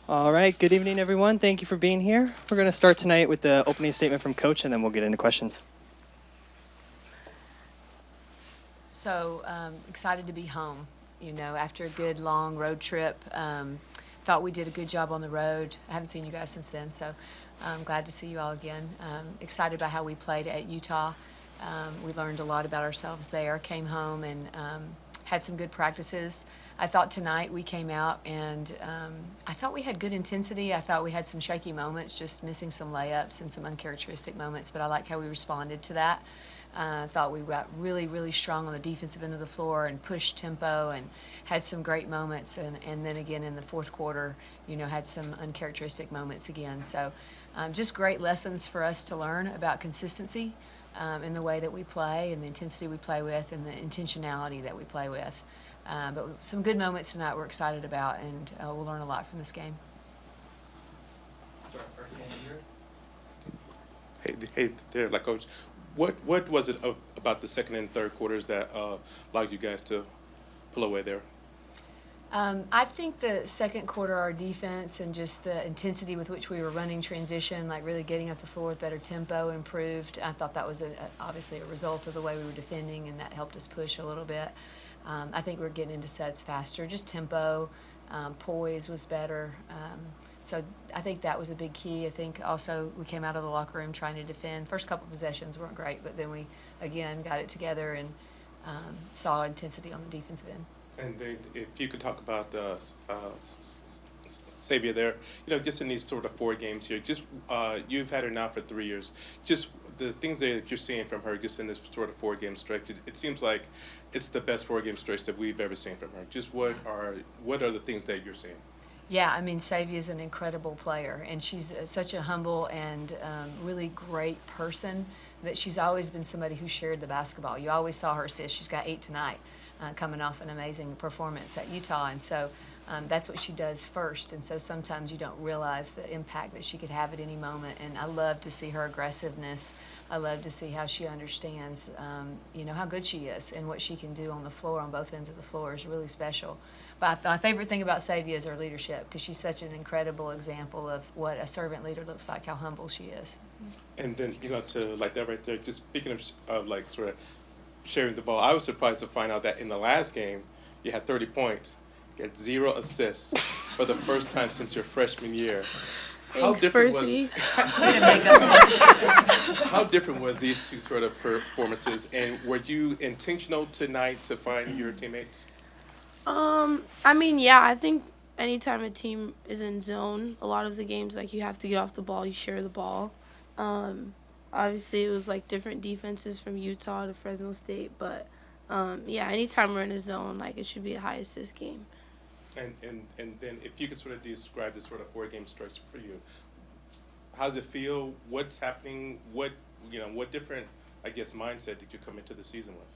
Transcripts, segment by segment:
All right, good evening, everyone. Thank you for being here. We're going to start tonight with the opening statement from Coach, and then we'll get into questions. So excited to be home, after a good long road trip. Thought we did a good job on the road. I haven't seen you guys since then, so I'm glad to see you all again. Excited about how we played at Utah. We learned a lot about ourselves there, came home and had some good practices. I thought tonight we came out and I thought we had good intensity. I thought we had some shaky moments, just missing some layups and some uncharacteristic moments, but I like how we responded to that. I thought we got really, really strong on the defensive end of the floor and pushed tempo and had some great moments. And then again in the fourth quarter, had some uncharacteristic moments again. So just great lessons for us to learn about consistency in the way that we play and the intensity we play with and the intentionality that we play with. But some good moments tonight we're excited about, and we'll learn a lot from this game. Hey there, Coach. What was it about the second and third quarters that allowed you guys to pull away there? I think the second quarter, our defense and just the intensity with which we were running transition, really getting up the floor with better tempo, improved. I thought that was obviously a result of the way we were defending, and that helped us push a little bit. I think we're getting into sets faster, just tempo, poise was better. So I think that was a big key. I think also we came out of the locker room trying to defend. First couple possessions weren't great, but then we, again, got it together and saw intensity on the defensive end. And if you could talk about Savia there, just in these sort of 4 games here, just you've had her now for 3 years. Just the things that you're seeing from her, just in this sort of 4-game stretch, it seems like it's the best 4-game stretch that we've ever seen from her. Just what are the things that you're seeing? Yeah, Savia is an incredible player, and she's such a humble and really great person that she's always been somebody who shared the basketball. You always saw her assist. She's got 8 tonight, coming off an amazing performance at Utah, and so that's what she does first. And so sometimes you don't realize the impact that she could have at any moment, and I love to see her aggressiveness. I love to see how she understands, how good she is and what she can do on the floor, on both ends of the floor is really special. But my favorite thing about Savia is her leadership, because she's such an incredible example of what a servant leader looks like, how humble she is. And then, to that right there, just speaking of sort of sharing the ball, I was surprised to find out that in the last game, you had 30 points. You had 0 assists for the first time since your freshman year. How different was these two sort of performances, and were you intentional tonight to find your teammates? Yeah, I think anytime a team is in zone, a lot of the games, you have to get off the ball, you share the ball. Obviously, it was, different defenses from Utah to Fresno State, but, anytime we're in a zone, it should be a high assist game. And then if you could sort of describe this sort of 4-game stretch for you, how does it feel? What's happening? What different, mindset did you come into the season with?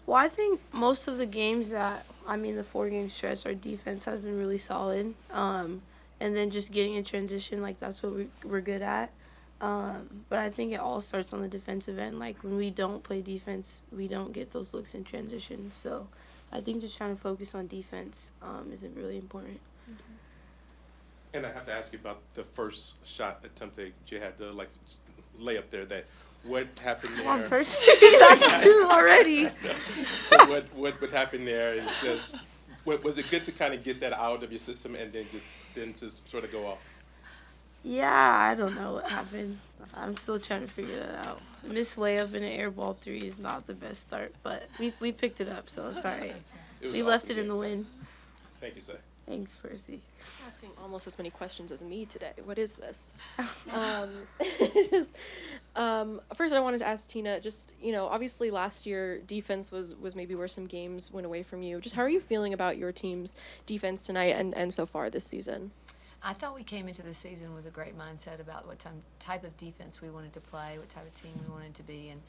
Well, I think most of the games that, the 4-game stretch, our defense has been really solid. And then just getting in transition, that's what we're good at. But I think it all starts on the defensive end. When we don't play defense, we don't get those looks in transition. So I think just trying to focus on defense is really important. Mm-hmm. And I have to ask you about the first shot attempt that you had, the layup there. What happened there? Come on, Percy. That's 2 already. So what happened there? And just was it good to kind of get that out of your system and then to sort of go off? Yeah, I don't know what happened. I'm still trying to figure that out. Missed layup in an air ball 3 is not the best start, but we picked it up, so it's all right. We left it in the wind. Thank you, sir. Thanks, Percy. Asking almost as many questions as me today. What is this? First, I wanted to ask Tina, just, obviously last year defense was maybe where some games went away from you. Just how are you feeling about your team's defense tonight and so far this season? I thought we came into the season with a great mindset about what type of defense we wanted to play, what type of team we wanted to be, and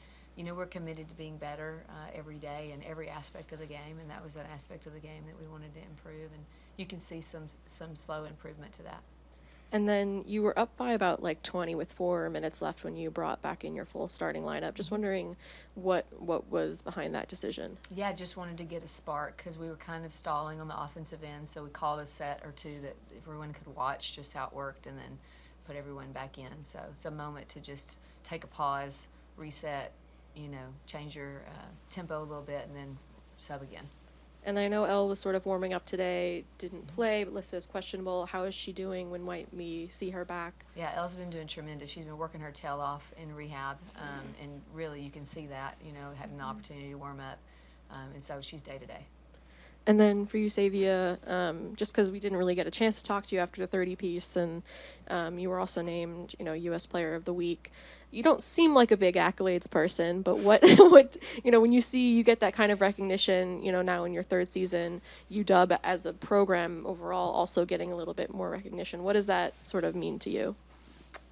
we're committed to being better every day in every aspect of the game, and that was an aspect of the game that we wanted to improve, and you can see some slow improvement to that. And then you were up by about like 20 with 4 minutes left when you brought back in your full starting lineup. Just wondering what was behind that decision. Yeah, I just wanted to get a spark because we were kind of stalling on the offensive end, so we called a set or two that everyone could watch just how it worked and then put everyone back in. So it's a moment to just take a pause, reset, change your tempo a little bit, and then sub again. And I know Elle was sort of warming up today, didn't play, but listed as questionable. How is she doing? When might we see her back? Yeah, Elle's been doing tremendous. She's been working her tail off in rehab, and really you can see that, having the opportunity to warm up. And so she's day to day. And then for you, Savia, just because we didn't really get a chance to talk to you after the 30 piece, and you were also named, U.S. Player of the Week. You don't seem like a big accolades person, but what when you get that kind of recognition, now in your 3rd season, UW as a program overall also getting a little bit more recognition. What does that sort of mean to you?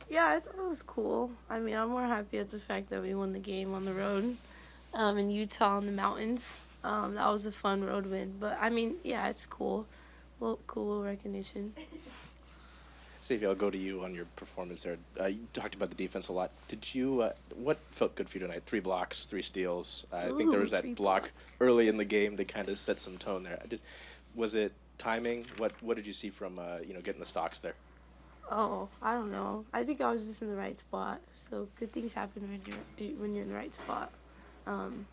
Yeah, I thought it was cool. I mean, I'm more happy at the fact that we won the game on the road in Utah in the mountains. That was a fun road win. But, I mean, yeah, it's cool. Well, cool recognition. Savia, I'll go to you on your performance there. You talked about the defense a lot. Did you? What felt good for you tonight? 3 blocks, 3 steals. I think there was that block early in the game that kind of set some tone there. Was it timing? What did you see from getting the stocks there? Oh, I don't know. I think I was just in the right spot. So good things happen when you're in the right spot.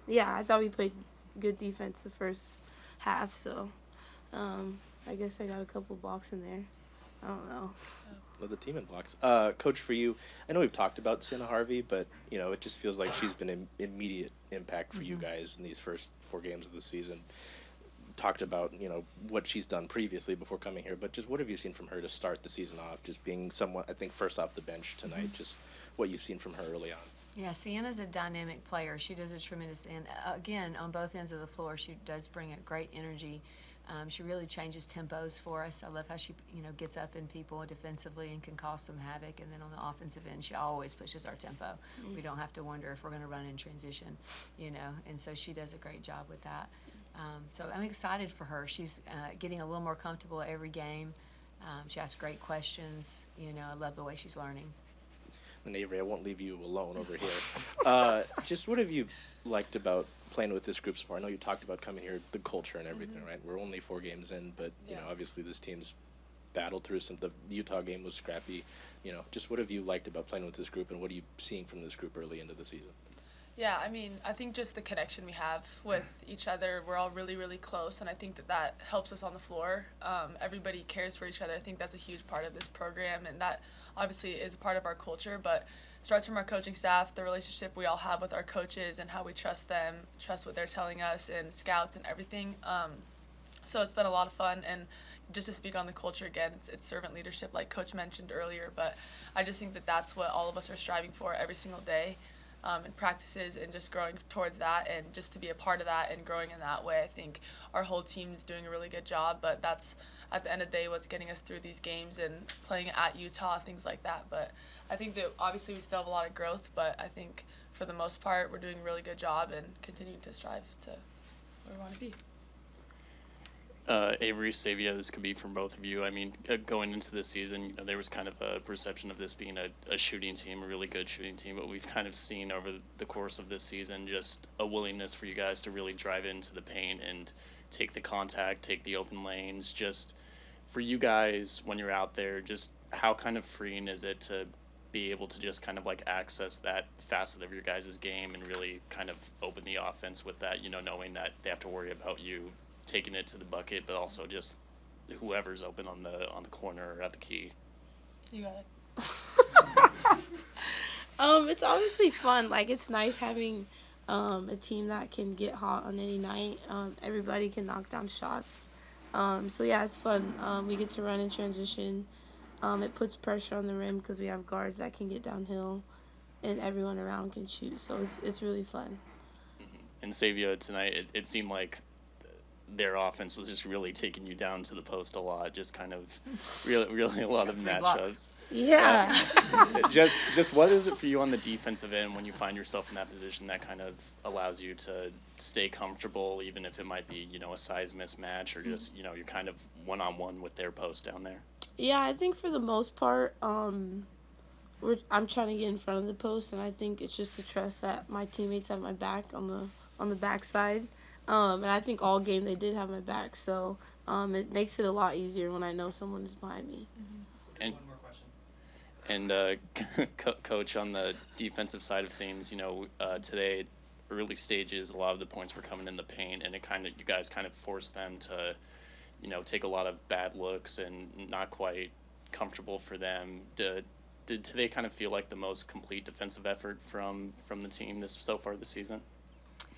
Yeah, I thought we played good defense the first half. So I guess I got a couple blocks in there. I don't know. Led the team in blocks. Coach, for you, I know we've talked about Sienna Harvey, but it just feels like she's been an immediate impact for you guys in these first 4 games of the season. Talked about what she's done previously before coming here, but just what have you seen from her to start the season off? Just being someone, I think, first off the bench tonight. Just what you've seen from her early on. Yeah, Sienna's a dynamic player. She does a tremendous, and again, on both ends of the floor, she does bring a great energy. She really changes tempos for us. I love how she, gets up in people defensively and can cause some havoc. And then on the offensive end, she always pushes our tempo. We don't have to wonder if we're going to run in transition, and so she does a great job with that. So I'm excited for her. She's getting a little more comfortable every game. She asks great questions. I love the way she's learning. And Avery, I won't leave you alone over here. Just what have you liked about playing with this group so far? I know you talked about coming here, the culture and everything, right? We're only 4 games in, but obviously this team's battled through some. The Utah game was scrappy. Just what have you liked about playing with this group, and what are you seeing from this group early into the season? Yeah, I mean, I think just the connection we have with each other, we're all really, really close, and I think that helps us on the floor. Everybody cares for each other. I think that's a huge part of this program, and that obviously is a part of our culture, but starts from our coaching staff, the relationship we all have with our coaches and how we trust them, trust what they're telling us, and scouts and everything. So it's been a lot of fun, and just to speak on the culture again, it's servant leadership like Coach mentioned earlier, but I just think that that's what all of us are striving for every single day. In practices and just growing towards that, and just to be a part of that and growing in that way. I think our whole team is doing a really good job, but that's at the end of the day what's getting us through these games and playing at Utah, things like that. But I think that obviously we still have a lot of growth, but I think for the most part we're doing a really good job and continuing to strive to where we want to be. Avery, Savia, this could be from both of you. I mean, going into this season, there was kind of a perception of this being a shooting team, a really good shooting team, but we've kind of seen over the course of this season just a willingness for you guys to really drive into the paint and take the contact, take the open lanes. Just for you guys, when you're out there, just how kind of freeing is it to be able to just kind of like access that facet of your guys' game and really kind of open the offense with that, knowing that they have to worry about you taking it to the bucket, but also just whoever's open on the corner or at the key. You got it. It's obviously fun. Like, it's nice having a team that can get hot on any night. Everybody can knock down shots. So yeah, it's fun. We get to run in transition. It puts pressure on the rim because we have guards that can get downhill, and everyone around can shoot. So it's really fun. And Savia tonight, it seemed like their offense was just really taking you down to the post a lot, just kind of really a lot of matchups. Yeah. Just what is it for you on the defensive end when you find yourself in that position that kind of allows you to stay comfortable, even if it might be, a size mismatch or just, you're kind of one-on-one with their post down there? Yeah, I think for the most part, I'm trying to get in front of the post, and I think it's just to trust that my teammates have my back on the backside. And I think all game they did have my back, so it makes it a lot easier when I know someone is behind me. And One more question. And coach, on the defensive side of things, today, early stages, a lot of the points were coming in the paint, and you guys kind of forced them to, take a lot of bad looks and not quite comfortable for them. Did today kind of feel like the most complete defensive effort from the team so far this season?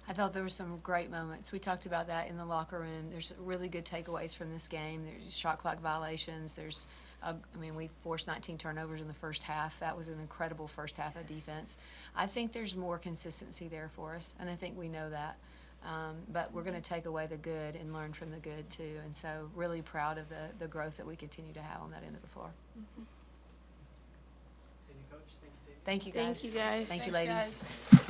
I thought there were some great moments. We talked about that in the locker room. There's really good takeaways from this game. There's shot clock violations. We forced 19 turnovers in the first half. That was an incredible first half of defense. I think there's more consistency there for us, and I think we know that. But we're going to take away the good and learn from the good too. And so really proud of the growth that we continue to have on that end of the floor. Thank you, Coach. Thank you, Savia. Thank you, guys. Thank you, guys. Thank you, Thanks, ladies. guys.